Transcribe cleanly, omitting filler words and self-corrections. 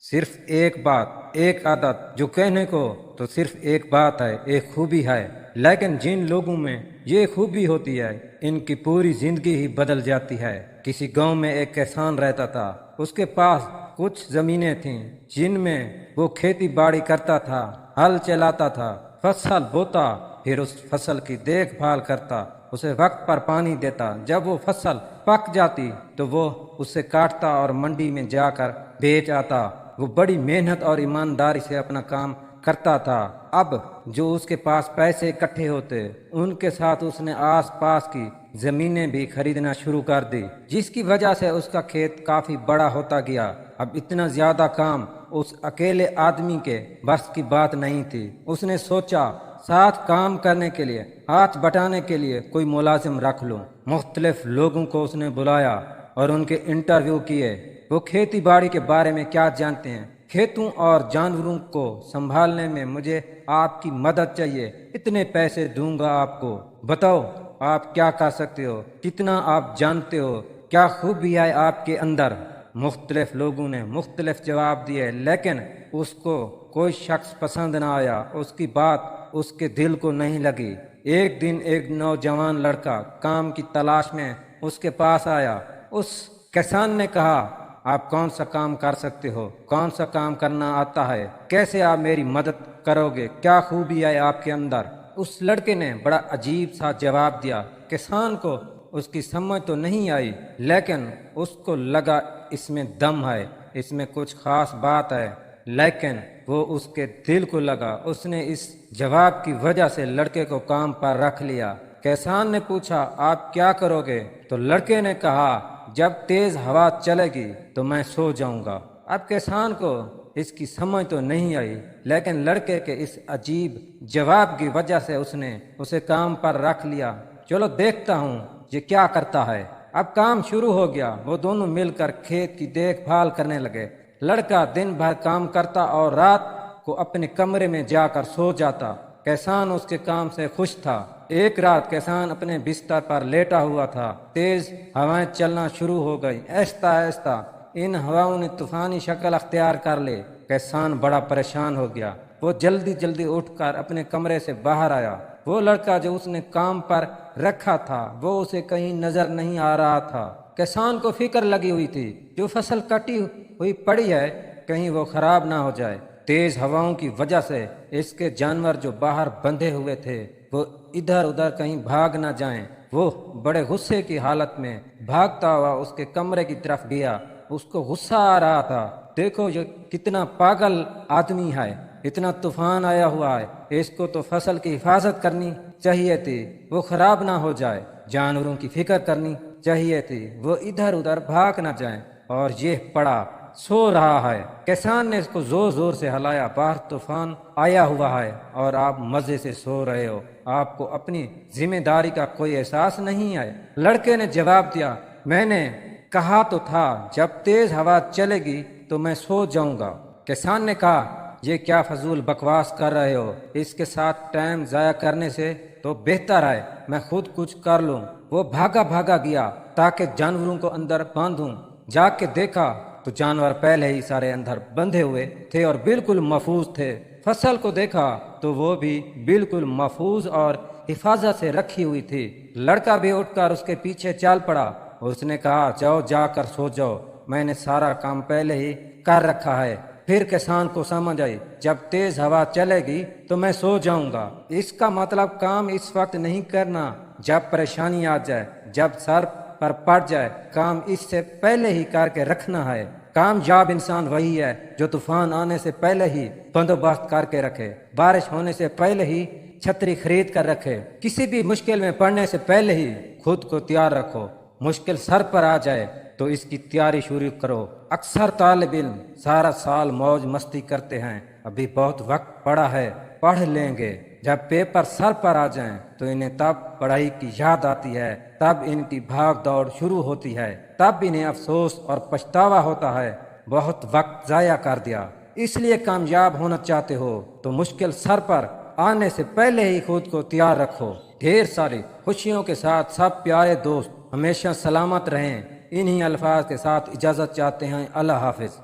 صرف ایک بات، ایک عادت جو کہنے کو تو صرف ایک بات ہے، ایک خوبی ہے، لیکن جن لوگوں میں یہ خوبی ہوتی ہے ان کی پوری زندگی ہی بدل جاتی ہے۔ کسی گاؤں میں ایک کسان رہتا تھا۔ اس کے پاس کچھ زمینیں تھیں جن میں وہ کھیتی باڑی کرتا تھا، ہل چلاتا تھا، فصل بوتا، پھر اس فصل کی دیکھ بھال کرتا، اسے وقت پر پانی دیتا۔ جب وہ فصل پک جاتی تو وہ اسے کاٹتا اور منڈی میں جا کر بیچ آتا۔ وہ بڑی محنت اور ایمانداری سے اپنا کام کرتا تھا۔ اب جو اس کے پاس پیسے اکٹھے ہوتے ان کے ساتھ اس نے آس پاس کی زمینیں بھی خریدنا شروع کر دی، جس کی وجہ سے اس کا کھیت کافی بڑا ہوتا گیا۔ اب اتنا زیادہ کام اس اکیلے آدمی کے بس کی بات نہیں تھی۔ اس نے سوچا ساتھ کام کرنے کے لیے، ہاتھ بٹانے کے لیے کوئی ملازم رکھ لوں۔ مختلف لوگوں کو اس نے بلایا اور ان کے انٹرویو کیے۔ وہ کھیتی باڑی کے بارے میں کیا جانتے ہیں؟ کھیتوں اور جانوروں کو سنبھالنے میں مجھے آپ کی مدد چاہیے، اتنے پیسے دوں گا آپ کو، بتاؤ آپ کیا کر سکتے ہو، کتنا آپ جانتے ہو، کیا خوبی ہے آپ کے اندر؟ مختلف لوگوں نے مختلف جواب دیے، لیکن اس کو کوئی شخص پسند نہ آیا۔ اس کی بات اس کے دل کو نہیں لگی۔ ایک دن ایک نوجوان لڑکا کام کی تلاش میں اس کے پاس آیا۔ اس کسان نے کہا، آپ کون سا کام کر سکتے ہو؟ کون سا کام کرنا آتا ہے؟ کیسے آپ میری مدد کرو گے؟ کیا خوبی ہے آپ کے اندر؟ اس لڑکے نے بڑا عجیب سا جواب دیا۔ کسان کو اس کی سمجھ تو نہیں آئی، لیکن اس کو لگا اس میں دم ہے، اس میں کچھ خاص بات ہے، لیکن وہ اس کے دل کو لگا۔ اس نے اس جواب کی وجہ سے لڑکے کو کام پر رکھ لیا۔ کسان نے پوچھا، آپ کیا کرو گے؟ تو لڑکے نے کہا، جب تیز ہوا چلے گی تو میں سو جاؤں گا۔ اب کسان کو اس کی سمجھ تو نہیں آئی، لیکن لڑکے کے اس عجیب جواب کی وجہ سے اس نے اسے کام پر رکھ لیا۔ چلو دیکھتا ہوں یہ کیا کرتا ہے۔ اب کام شروع ہو گیا۔ وہ دونوں مل کر کھیت کی دیکھ بھال کرنے لگے۔ لڑکا دن بھر کام کرتا اور رات کو اپنے کمرے میں جا کر سو جاتا۔ کسان اس کے کام سے خوش تھا۔ ایک رات کسان اپنے بستر پر لیٹا ہوا تھا۔ تیز ہوائیں چلنا شروع ہو گئی، آہستہ آہستہ ان ہواؤں نے طوفانی شکل اختیار کر لی۔ کسان بڑا پریشان ہو گیا۔ وہ جلدی جلدی اٹھ کر اپنے کمرے سے باہر آیا۔ وہ لڑکا جو اس نے کام پر رکھا تھا وہ اسے کہیں نظر نہیں آ رہا تھا۔ کسان کو فکر لگی ہوئی تھی، جو فصل کٹی ہوئی پڑی ہے کہیں وہ خراب نہ ہو جائے۔ تیز ہواؤں کی وجہ سے اس کے جانور جو باہر بندھے ہوئے تھے وہ ادھر ادھر کہیں بھاگ نہ جائیں۔ وہ بڑے غصے کی حالت میں بھاگتا ہوا اس کے کمرے کی طرف گیا۔ اس کو غصہ آ رہا تھا، دیکھو یہ کتنا پاگل آدمی ہے، اتنا طوفان آیا ہوا ہے، اس کو تو فصل کی حفاظت کرنی چاہیے تھی، وہ خراب نہ ہو جائے، جانوروں کی فکر کرنی چاہیے تھی، وہ ادھر ادھر بھاگ نہ جائیں، اور یہ پڑا سو رہا ہے۔ کسان نے اس کو زور زور سے ہلایا، باہر طوفان آیا ہوا ہے اور آپ مزے سے سو رہے ہو، آپ کو اپنی ذمہ داری کا کوئی احساس نہیں ہے۔ لڑکے نے جواب دیا، میں نے کہا تو تھا جب تیز ہوا چلے گی تو میں سو جاؤں گا۔ کسان نے کہا، یہ کیا فضول بکواس کر رہے ہو، اس کے ساتھ ٹائم ضائع کرنے سے تو بہتر ہے میں خود کچھ کر لوں۔ وہ بھاگا بھاگا گیا تاکہ جانوروں کو اندر باندھوں۔ جا کے دیکھا تو جانور پہلے ہی سارے اندر بندھے ہوئے تھے اور بالکل محفوظ تھے۔ فصل کو دیکھا تو وہ بھی بالکل محفوظ اور حفاظت سے رکھی ہوئی تھی۔ لڑکا بھی اٹھ کر اس کے پیچھے چل پڑا۔ اس نے کہا، جاؤ جا کر سو جاؤ، میں نے سارا کام پہلے ہی کر رکھا ہے۔ پھر کسان کو سمجھ آئی، جب تیز ہوا چلے گی تو میں سو جاؤں گا، اس کا مطلب کام اس وقت نہیں کرنا جب پریشانی آ جائے، جب سر پر پڑ جائے، کام اس سے پہلے ہی کر کے رکھنا ہے۔ کامیاب انسان وہی ہے جو طوفان آنے سے پہلے ہی بندوبست کر کے رکھے، بارش ہونے سے پہلے ہی چھتری خرید کر رکھے، کسی بھی مشکل میں پڑنے سے پہلے ہی خود کو تیار رکھو۔ مشکل سر پر آ جائے تو اس کی تیاری شروع کرو۔ اکثر طالب علم سارا سال موج مستی کرتے ہیں، ابھی بہت وقت پڑا ہے، پڑھ لیں گے، جب پیپر سر پر آ جائیں تو انہیں تب پڑھائی کی یاد آتی ہے، تب ان کی بھاگ دوڑ شروع ہوتی ہے، تب انہیں افسوس اور پچھتاوا ہوتا ہے بہت وقت ضائع کر دیا۔ اس لیے کامیاب ہونا چاہتے ہو تو مشکل سر پر آنے سے پہلے ہی خود کو تیار رکھو۔ ڈھیر ساری خوشیوں کے ساتھ سب پیارے دوست ہمیشہ سلامت رہیں۔ انہی الفاظ کے ساتھ اجازت چاہتے ہیں، اللہ حافظ۔